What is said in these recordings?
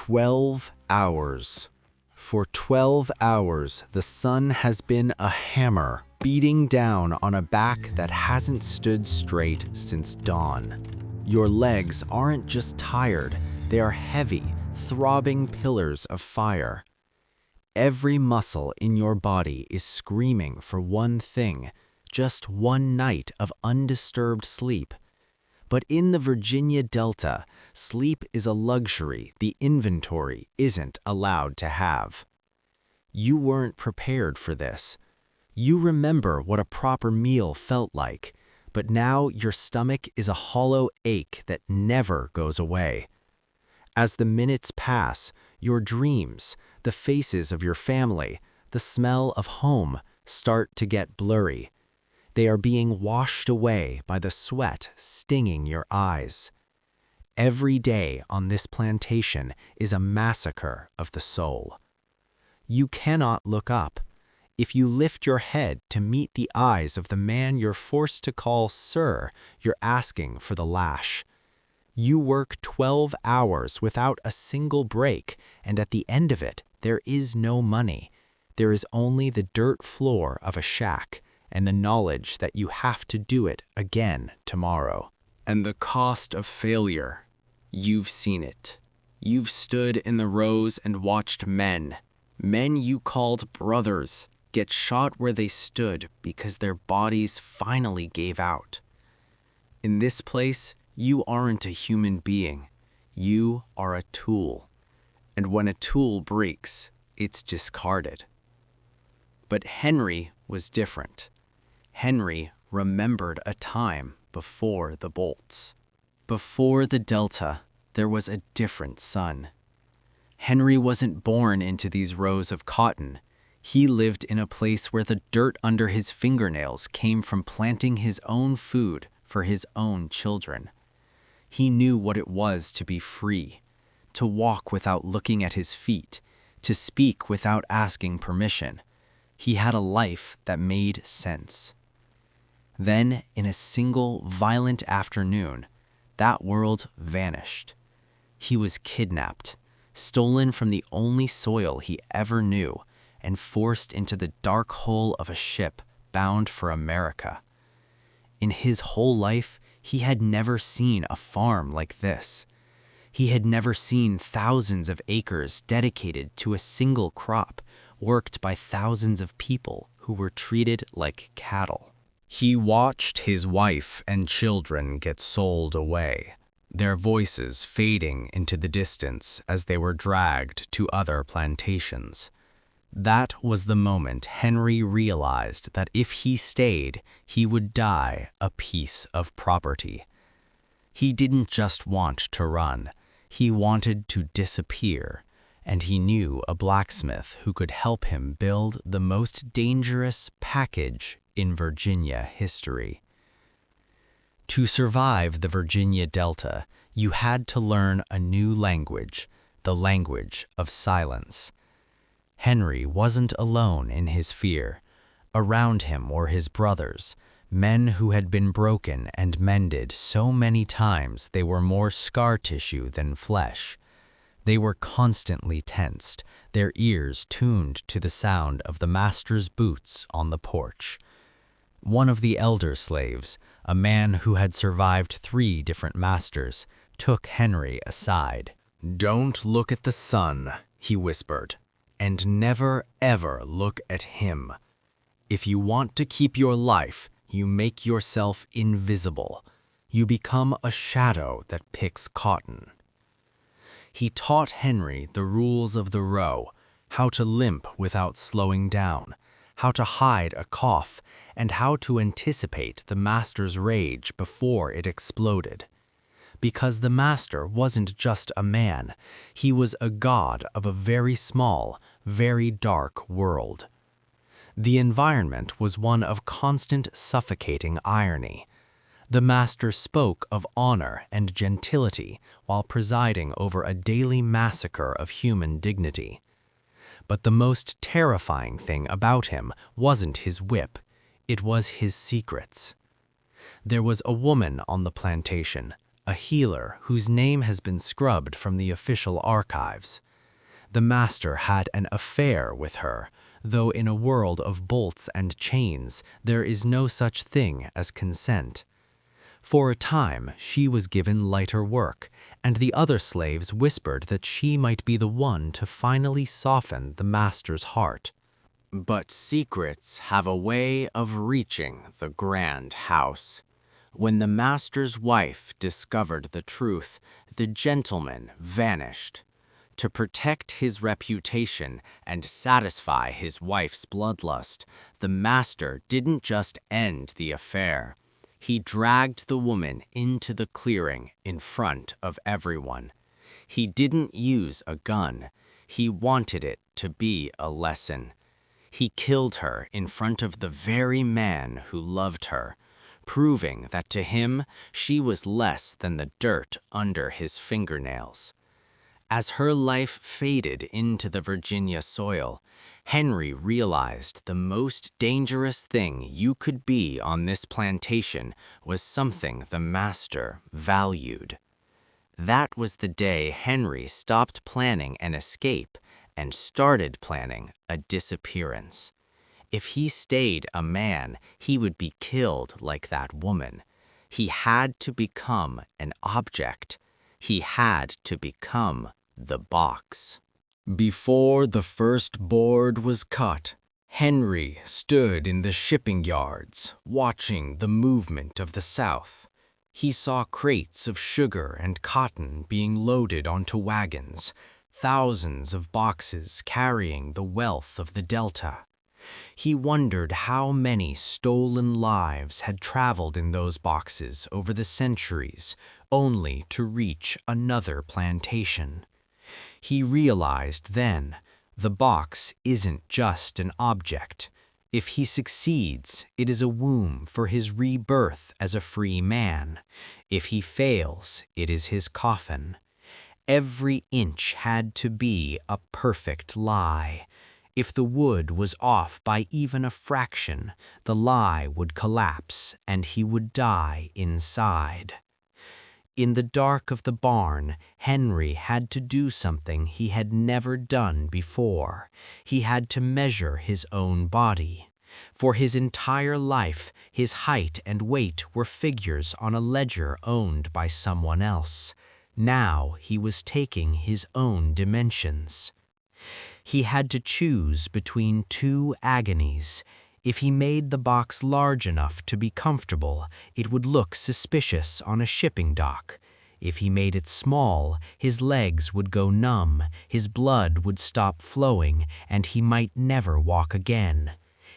12 hours. For 12 hours, the sun has been a hammer, beating down on a back that hasn't stood straight since dawn. Your legs aren't just tired, they are heavy, throbbing pillars of fire. Every muscle in your body is screaming for one thing, just one night of undisturbed sleep. But in the Virginia Delta, sleep is a luxury the inventory isn't allowed to have. You weren't prepared for this. You remember what a proper meal felt like, but now your stomach is a hollow ache that never goes away. As the minutes pass, your dreams, the faces of your family, the smell of home start to get blurry. They are being washed away by the sweat stinging your eyes. Every day on this plantation is a massacre of the soul. You cannot look up. If you lift your head to meet the eyes of the man you're forced to call sir, you're asking for the lash. You work 12 hours without a single break, and at the end of it, there is no money. There is only the dirt floor of a shack, and the knowledge that you have to do it again tomorrow. And the cost of failure. You've seen it. You've stood in the rows and watched men you called brothers, get shot where they stood because their bodies finally gave out. In this place, you aren't a human being. You are a tool. And when a tool breaks, it's discarded. But Henry was different. Henry remembered a time before the bolts. Before the Delta, there was a different sun. Henry wasn't born into these rows of cotton. He lived in a place where the dirt under his fingernails came from planting his own food for his own children. He knew what it was to be free, to walk without looking at his feet, to speak without asking permission. He had a life that made sense. Then, in a single violent afternoon, that world vanished. He was kidnapped, stolen from the only soil he ever knew, and forced into the dark hole of a ship bound for America. In his whole life, he had never seen a farm like this. He had never seen thousands of acres dedicated to a single crop, worked by thousands of people who were treated like cattle. He watched his wife and children get sold away, their voices fading into the distance as they were dragged to other plantations. That was the moment Henry realized that if he stayed, he would die a piece of property. He didn't just want to run, he wanted to disappear, and he knew a blacksmith who could help him build the most dangerous package in Virginia history. To survive the Virginia Delta, you had to learn a new language, the language of silence. Henry wasn't alone in his fear. Around him were his brothers, men who had been broken and mended so many times they were more scar tissue than flesh. They were constantly tensed, their ears tuned to the sound of the master's boots on the porch. One of the elder slaves, a man who had survived 3 different masters, took Henry aside. "Don't look at the sun," he whispered, "and never ever look at him. If you want to keep your life, you make yourself invisible. You become a shadow that picks cotton." He taught Henry the rules of the row, how to limp without slowing down, how to hide a cough, and how to anticipate the master's rage before it exploded. Because the master wasn't just a man, he was a god of a very small, very dark world. The environment was one of constant suffocating irony. The master spoke of honor and gentility while presiding over a daily massacre of human dignity. But the most terrifying thing about him wasn't his whip, it was his secrets. There was a woman on the plantation, a healer whose name has been scrubbed from the official archives. The master had an affair with her, though in a world of bolts and chains there is no such thing as consent. For a time she was given lighter work, and the other slaves whispered that she might be the one to finally soften the master's heart. But secrets have a way of reaching the grand house. When the master's wife discovered the truth, the gentleman vanished. To protect his reputation and satisfy his wife's bloodlust, the master didn't just end the affair. He dragged the woman into the clearing in front of everyone. He didn't use a gun. He wanted it to be a lesson. He killed her in front of the very man who loved her, proving that to him she was less than the dirt under his fingernails. As her life faded into the Virginia soil, Henry realized the most dangerous thing you could be on this plantation was something the master valued. That was the day Henry stopped planning an escape and started planning a disappearance. If he stayed a man, he would be killed like that woman. He had to become an object. He had to become the box. Before the first board was cut, Henry stood in the shipping yards, watching the movement of the South. He saw crates of sugar and cotton being loaded onto wagons, thousands of boxes carrying the wealth of the Delta. He wondered how many stolen lives had traveled in those boxes over the centuries, only to reach another plantation. He realized then, the box isn't just an object. If he succeeds, it is a womb for his rebirth as a free man. If he fails, it is his coffin. Every inch had to be a perfect lie. If the wood was off by even a fraction, the lie would collapse and he would die inside. In the dark of the barn, Henry had to do something he had never done before. He had to measure his own body. For his entire life, his height and weight were figures on a ledger owned by someone else. Now he was taking his own dimensions. He had to choose between two agonies. If he made the box large enough to be comfortable, it would look suspicious on a shipping dock. If he made it small, his legs would go numb, his blood would stop flowing, and he might never walk again.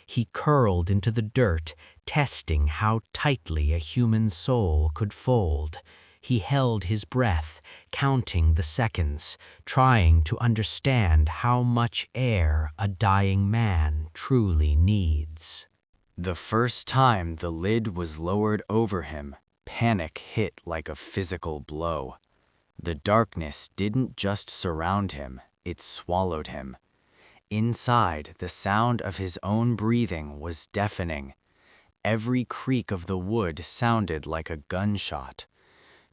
He curled into the dirt, testing how tightly a human soul could fold. He held his breath, counting the seconds, trying to understand how much air a dying man truly needs. The first time the lid was lowered over him, panic hit like a physical blow. The darkness didn't just surround him, it swallowed him. Inside, the sound of his own breathing was deafening. Every creak of the wood sounded like a gunshot.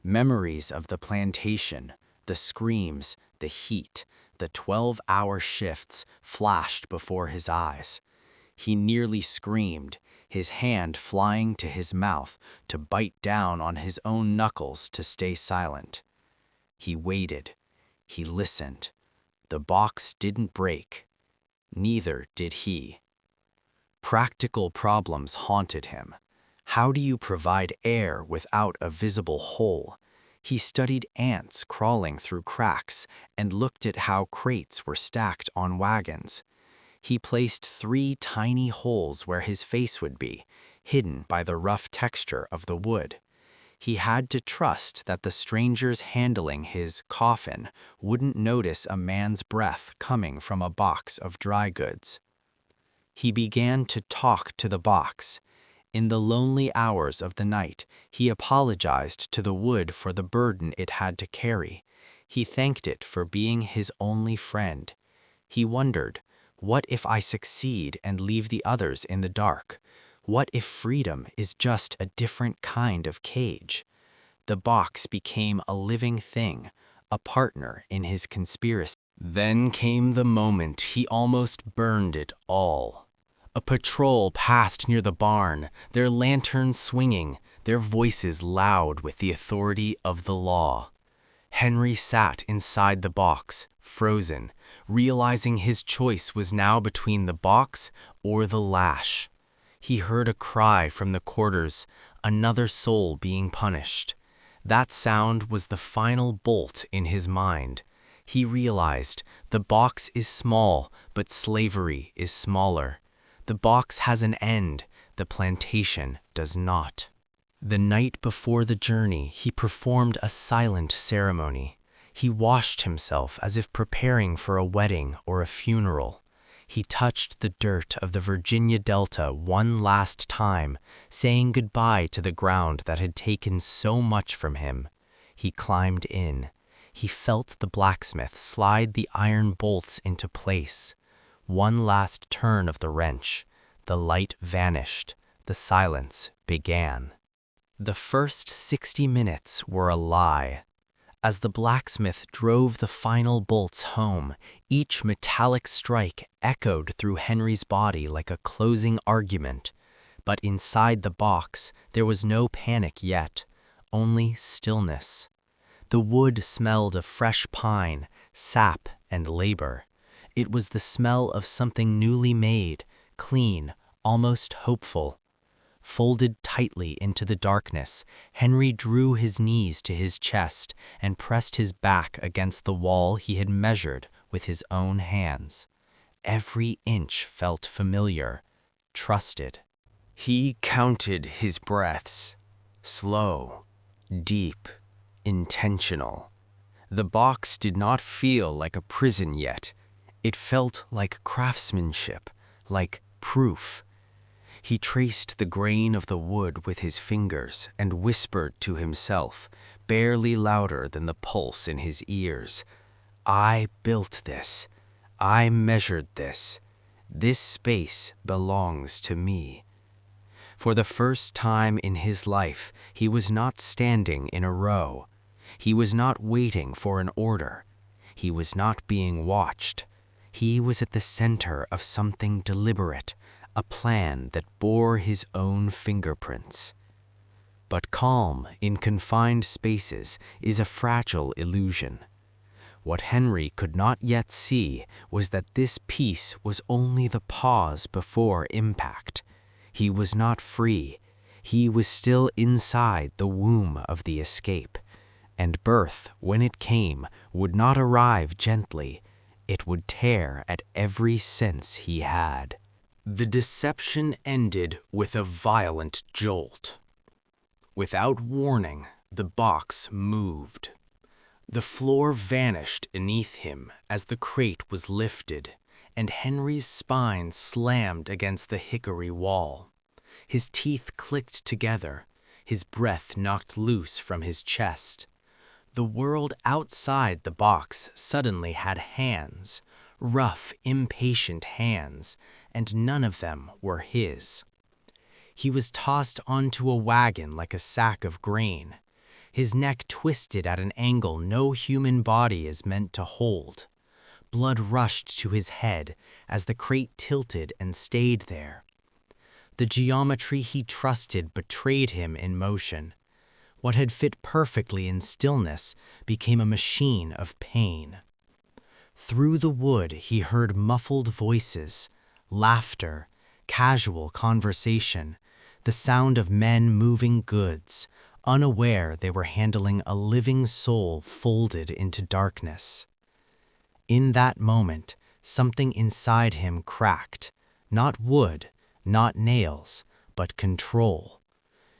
Memories of the plantation, the screams, the heat, the 12-hour shifts flashed before his eyes. He nearly screamed, his hand flying to his mouth to bite down on his own knuckles to stay silent. He waited. He listened. The box didn't break. Neither did he. Practical problems haunted him. How do you provide air without a visible hole? He studied ants crawling through cracks and looked at how crates were stacked on wagons. He placed 3 tiny holes where his face would be, hidden by the rough texture of the wood. He had to trust that the strangers handling his coffin wouldn't notice a man's breath coming from a box of dry goods. He began to talk to the box. In the lonely hours of the night, he apologized to the wood for the burden it had to carry. He thanked it for being his only friend. He wondered, what if I succeed and leave the others in the dark? What if freedom is just a different kind of cage? The box became a living thing, a partner in his conspiracy. Then came the moment he almost burned it all. A patrol passed near the barn, their lanterns swinging, their voices loud with the authority of the law. Henry sat inside the box, frozen, realizing his choice was now between the box or the lash. He heard a cry from the quarters, another soul being punished. That sound was the final bolt in his mind. He realized the box is small, but slavery is smaller. The box has an end, the plantation does not. The night before the journey, he performed a silent ceremony. He washed himself as if preparing for a wedding or a funeral. He touched the dirt of the Virginia Delta one last time, saying goodbye to the ground that had taken so much from him. He climbed in. He felt the blacksmith slide the iron bolts into place. One last turn of the wrench. The light vanished. The silence began. The first 60 minutes were a lie. As the blacksmith drove the final bolts home, each metallic strike echoed through Henry's body like a closing argument. But inside the box, there was no panic yet, only stillness. The wood smelled of fresh pine, sap, and labor. It was the smell of something newly made, clean, almost hopeful. Folded tightly into the darkness, Henry drew his knees to his chest and pressed his back against the wall he had measured with his own hands. Every inch felt familiar, trusted. He counted his breaths, slow, deep, intentional. The box did not feel like a prison yet. It felt like craftsmanship, like proof. He traced the grain of the wood with his fingers and whispered to himself, barely louder than the pulse in his ears, "I built this. I measured this. This space belongs to me." For the first time in his life, he was not standing in a row. He was not waiting for an order. He was not being watched. He was at the center of something deliberate, a plan that bore his own fingerprints. But calm in confined spaces is a fragile illusion. What Henry could not yet see was that this peace was only the pause before impact. He was not free. He was still inside the womb of the escape. And birth, when it came, would not arrive gently. It would tear at every sense he had. The deception ended with a violent jolt. Without warning, the box moved. The floor vanished beneath him as the crate was lifted, and Henry's spine slammed against the hickory wall. His teeth clicked together, his breath knocked loose from his chest. The world outside the box suddenly had hands, rough, impatient hands, and none of them were his. He was tossed onto a wagon like a sack of grain. His neck twisted at an angle no human body is meant to hold. Blood rushed to his head as the crate tilted and stayed there. The geometry he trusted betrayed him in motion. What had fit perfectly in stillness became a machine of pain. Through the wood he heard muffled voices, laughter, casual conversation, the sound of men moving goods, unaware they were handling a living soul folded into darkness. In that moment, something inside him cracked, not wood, not nails, but control.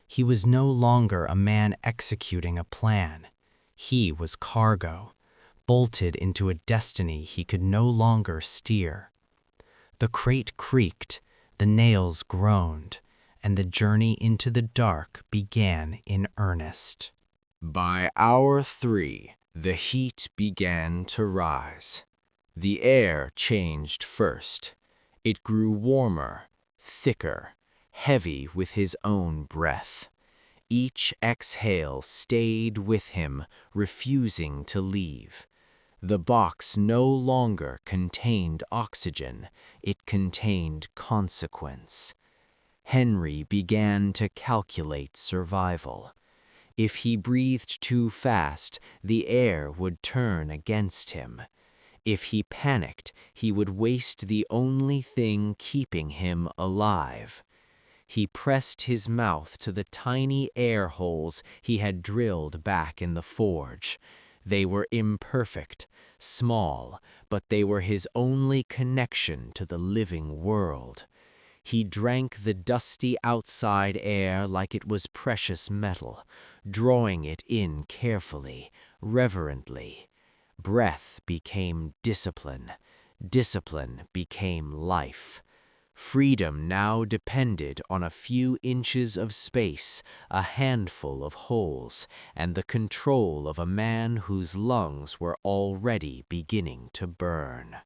He was no longer a man executing a plan. He was cargo, bolted into a destiny he could no longer steer. The crate creaked, the nails groaned, and the journey into the dark began in earnest. By hour 3, the heat began to rise. The air changed first. It grew warmer, thicker, heavy with his own breath. Each exhale stayed with him, refusing to leave. The box no longer contained oxygen, it contained consequence. Henry began to calculate survival. If he breathed too fast, the air would turn against him. If he panicked, he would waste the only thing keeping him alive. He pressed his mouth to the tiny air holes he had drilled back in the forge. They were imperfect, small, but they were his only connection to the living world. He drank the dusty outside air like it was precious metal, drawing it in carefully, reverently. Breath became discipline. Discipline became life. Freedom now depended on a few inches of space, a handful of holes, and the control of a man whose lungs were already beginning to burn.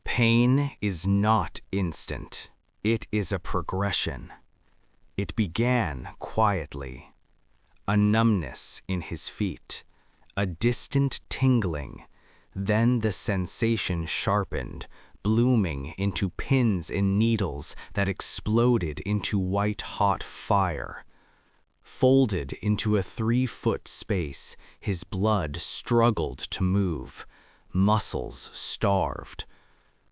Pain is not instant. It is a progression. It began quietly. A numbness in his feet, a distant tingling. Then the sensation sharpened, blooming into pins and needles that exploded into white-hot fire. Folded into a 3-foot space, his blood struggled to move, muscles starved.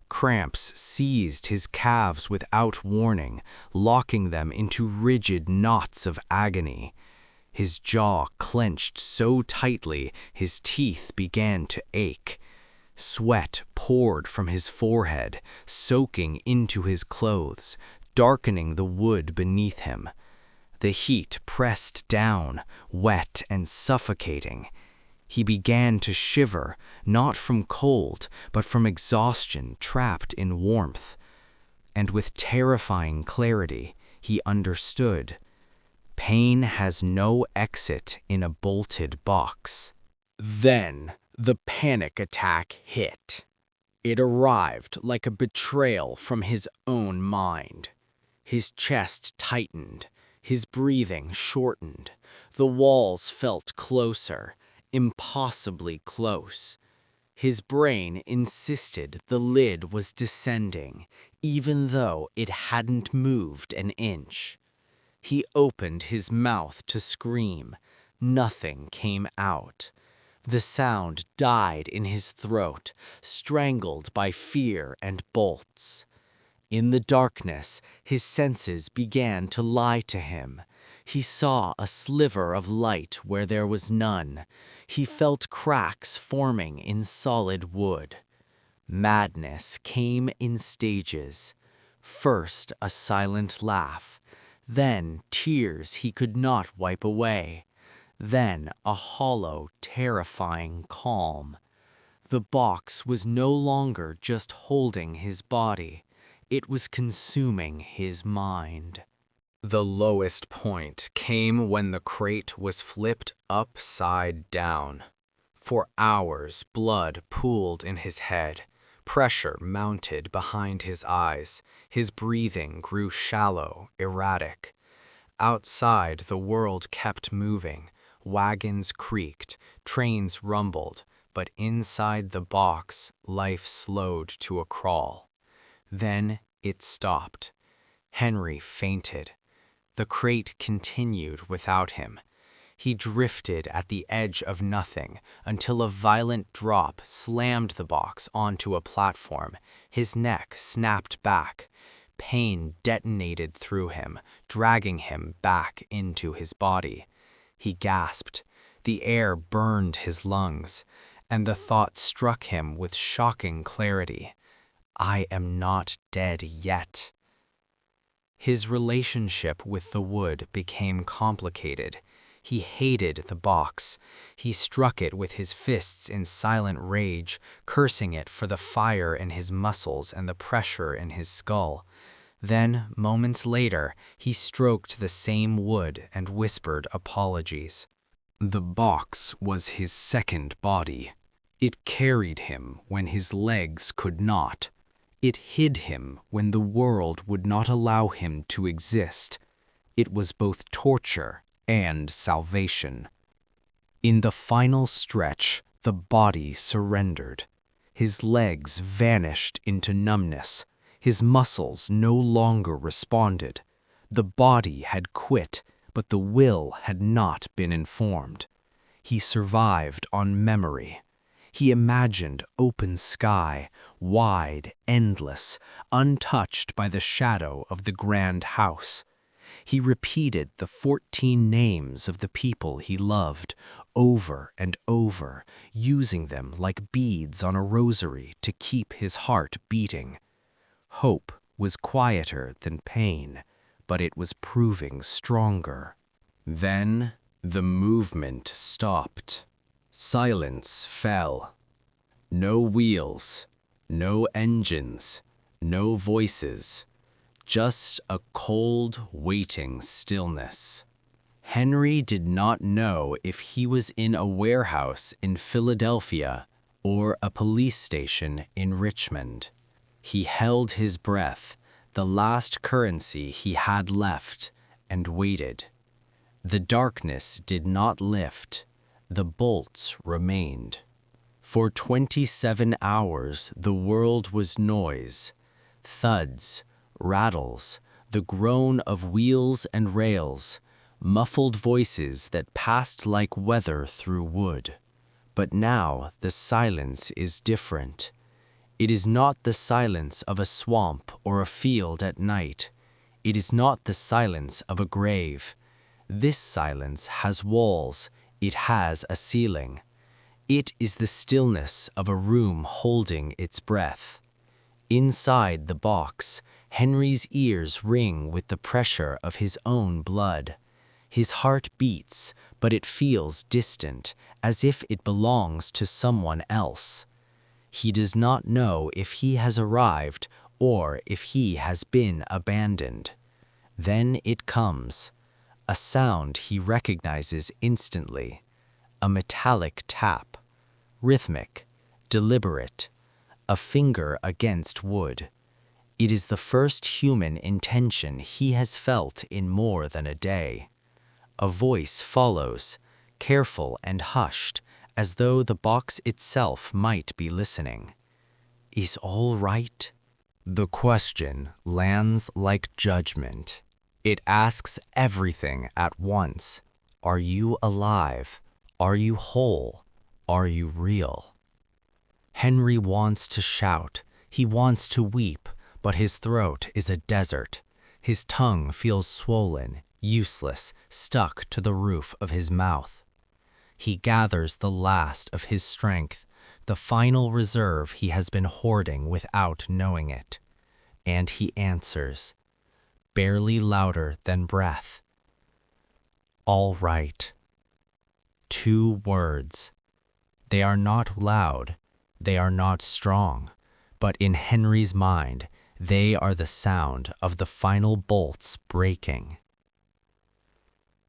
Cramps seized his calves without warning, locking them into rigid knots of agony. His jaw clenched so tightly his teeth began to ache. Sweat poured from his forehead, soaking into his clothes, darkening the wood beneath him. The heat pressed down, wet and suffocating. He began to shiver, not from cold, but from exhaustion trapped in warmth. And with terrifying clarity, he understood. Pain has no exit in a bolted box. Then the panic attack hit. It arrived like a betrayal from his own mind. His chest tightened, his breathing shortened. The walls felt closer, impossibly close. His brain insisted the lid was descending, even though it hadn't moved an inch. He opened his mouth to scream. Nothing came out. The sound died in his throat, strangled by fear and bolts. In the darkness, his senses began to lie to him. He saw a sliver of light where there was none. He felt cracks forming in solid wood. Madness came in stages. First a silent laugh, then tears he could not wipe away. Then a hollow, terrifying calm. The box was no longer just holding his body. It was consuming his mind. The lowest point came when the crate was flipped upside down. For hours, blood pooled in his head. Pressure mounted behind his eyes. His breathing grew shallow, erratic. Outside, the world kept moving. Wagons creaked, trains rumbled, but inside the box, life slowed to a crawl. Then it stopped. Henry fainted. The crate continued without him. He drifted at the edge of nothing until a violent drop slammed the box onto a platform. His neck snapped back. Pain detonated through him, dragging him back into his body. He gasped. The air burned his lungs, and the thought struck him with shocking clarity. I am not dead yet. His relationship with the wood became complicated. He hated the box. He struck it with his fists in silent rage, cursing it for the fire in his muscles and the pressure in his skull. Then, moments later, he stroked the same wood and whispered apologies. The box was his second body. It carried him when his legs could not. It hid him when the world would not allow him to exist. It was both torture and salvation. In the final stretch, the body surrendered. His legs vanished into numbness. His muscles no longer responded. The body had quit, but the will had not been informed. He survived on memory. He imagined open sky, wide, endless, untouched by the shadow of the grand house. He repeated the 14 names of the people he loved over and over, using them like beads on a rosary to keep his heart beating. Hope was quieter than pain, but it was proving stronger. Then the movement stopped. Silence fell. No wheels, no engines, no voices. Just a cold, waiting stillness. Henry did not know if he was in a warehouse in Philadelphia or a police station in Richmond. He held his breath, the last currency he had left, and waited. The darkness did not lift. The bolts remained. For 27 hours the world was noise, thuds, rattles, the groan of wheels and rails, muffled voices that passed like weather through wood. But now the silence is different. It is not the silence of a swamp or a field at night. It is not the silence of a grave. This silence has walls. It has a ceiling. It is the stillness of a room holding its breath. Inside the box, Henry's ears ring with the pressure of his own blood. His heart beats, but it feels distant, as if it belongs to someone else. He does not know if he has arrived or if he has been abandoned. Then it comes, a sound he recognizes instantly. A metallic tap, rhythmic, deliberate, a finger against wood. It is the first human intention he has felt in more than a day. A voice follows, careful and hushed, as though the box itself might be listening. Is all right? The question lands like judgment. It asks everything at once. Are you alive? Are you whole? Are you real? Henry wants to shout. He wants to weep, but his throat is a desert. His tongue feels swollen, useless, stuck to the roof of his mouth. He gathers the last of his strength, the final reserve he has been hoarding without knowing it. And he answers, barely louder than breath. All right. 2 words. They are not loud, they are not strong, but in Henry's mind, they are the sound of the final bolts breaking.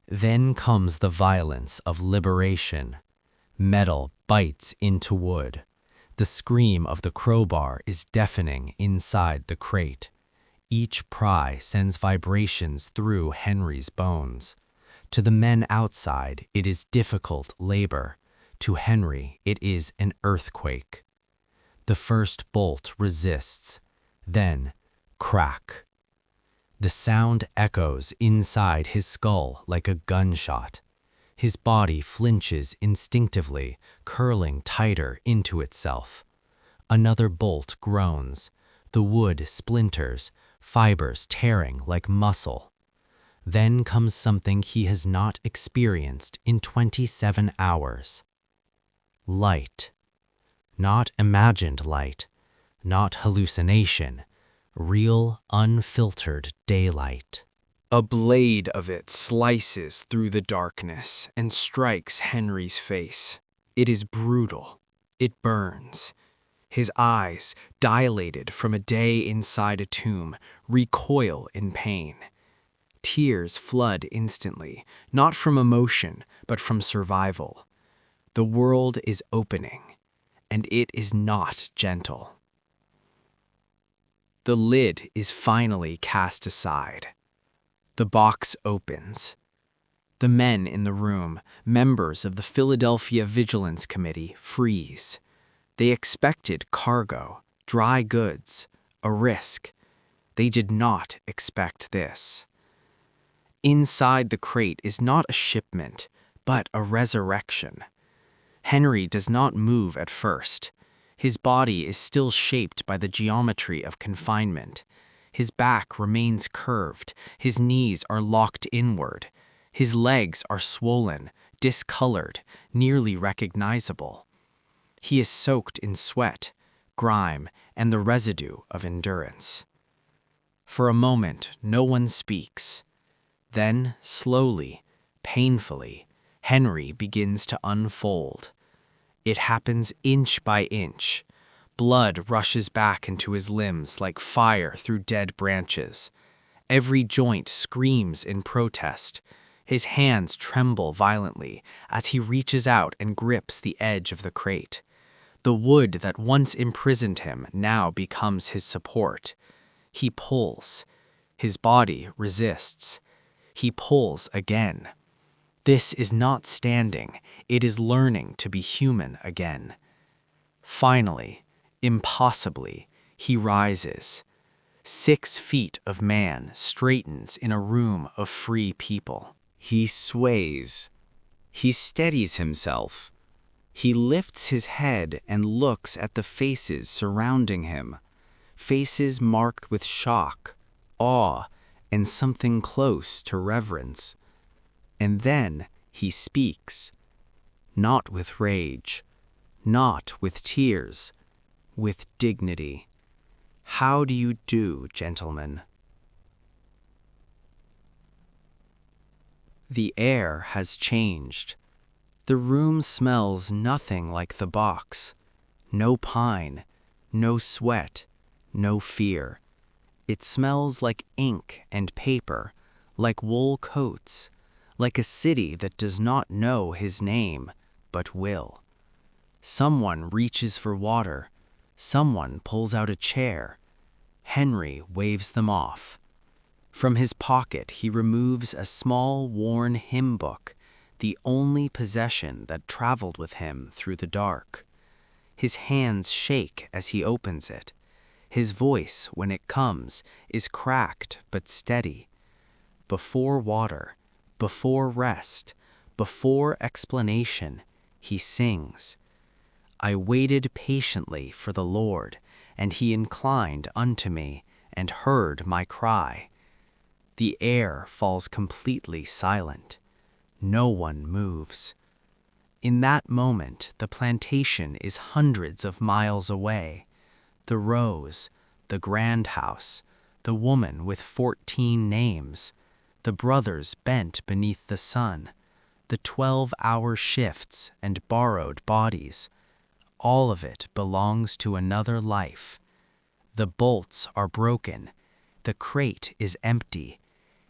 Then comes the violence of liberation. Metal bites into wood. The scream of the crowbar is deafening inside the crate. Each pry sends vibrations through Henry's bones. To the men outside, it is difficult labor. To Henry, it is an earthquake. The first bolt resists. Then, crack. The sound echoes inside his skull like a gunshot. His body flinches instinctively, curling tighter into itself. Another bolt groans. The wood splinters, fibers tearing like muscle. Then comes something he has not experienced in 27 hours. Light. Not imagined light, not hallucination, real, unfiltered daylight. A blade of it slices through the darkness and strikes Henry's face. It is brutal. It burns. His eyes, dilated from a day inside a tomb, recoil in pain. Tears flood instantly, not from emotion, but from survival. The world is opening, and it is not gentle. The lid is finally cast aside. The box opens. The men in the room, members of the Philadelphia Vigilance Committee, freeze. They expected cargo, dry goods, a risk. They did not expect this. Inside the crate is not a shipment, but a resurrection. Henry does not move at first. His body is still shaped by the geometry of confinement. His back remains curved, his knees are locked inward. His legs are swollen, discolored, nearly recognizable. He is soaked in sweat, grime, and the residue of endurance. For a moment, no one speaks. Then, slowly, painfully, Henry begins to unfold. It happens inch by inch. Blood rushes back into his limbs like fire through dead branches. Every joint screams in protest. His hands tremble violently as he reaches out and grips the edge of the crate. The wood that once imprisoned him now becomes his support. He pulls. His body resists. He pulls again. This is not standing. It is learning to be human again. Finally, impossibly, he rises. 6 feet of man straightens in a room of free people. He sways. He steadies himself. He lifts his head and looks at the faces surrounding him. Faces marked with shock, awe, and something close to reverence. And then he speaks. Not with rage, not with tears, with dignity. How do you do, gentlemen? The air has changed. The room smells nothing like the box. No pine, no sweat, no fear. It smells like ink and paper, like wool coats, like a city that does not know his name, but will. Someone reaches for water. Someone pulls out a chair. Henry waves them off. From his pocket he removes a small worn hymn book, the only possession that traveled with him through the dark. His hands shake as he opens it. His voice, when it comes, is cracked but steady. Before water, before rest, before explanation, he sings. I waited patiently for the Lord, and he inclined unto me and heard my cry. The air falls completely silent. No one moves. In that moment, the plantation is hundreds of miles away. The rose, the grand house, the woman with 14 names, the brothers bent beneath the sun, the 12-hour shifts and borrowed bodies, all of it belongs to another life. The bolts are broken. The crate is empty.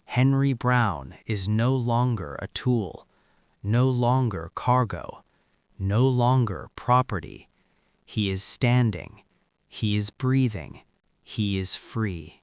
Henry Brown is no longer a tool, no longer cargo, no longer property. He is standing. He is breathing. He is free.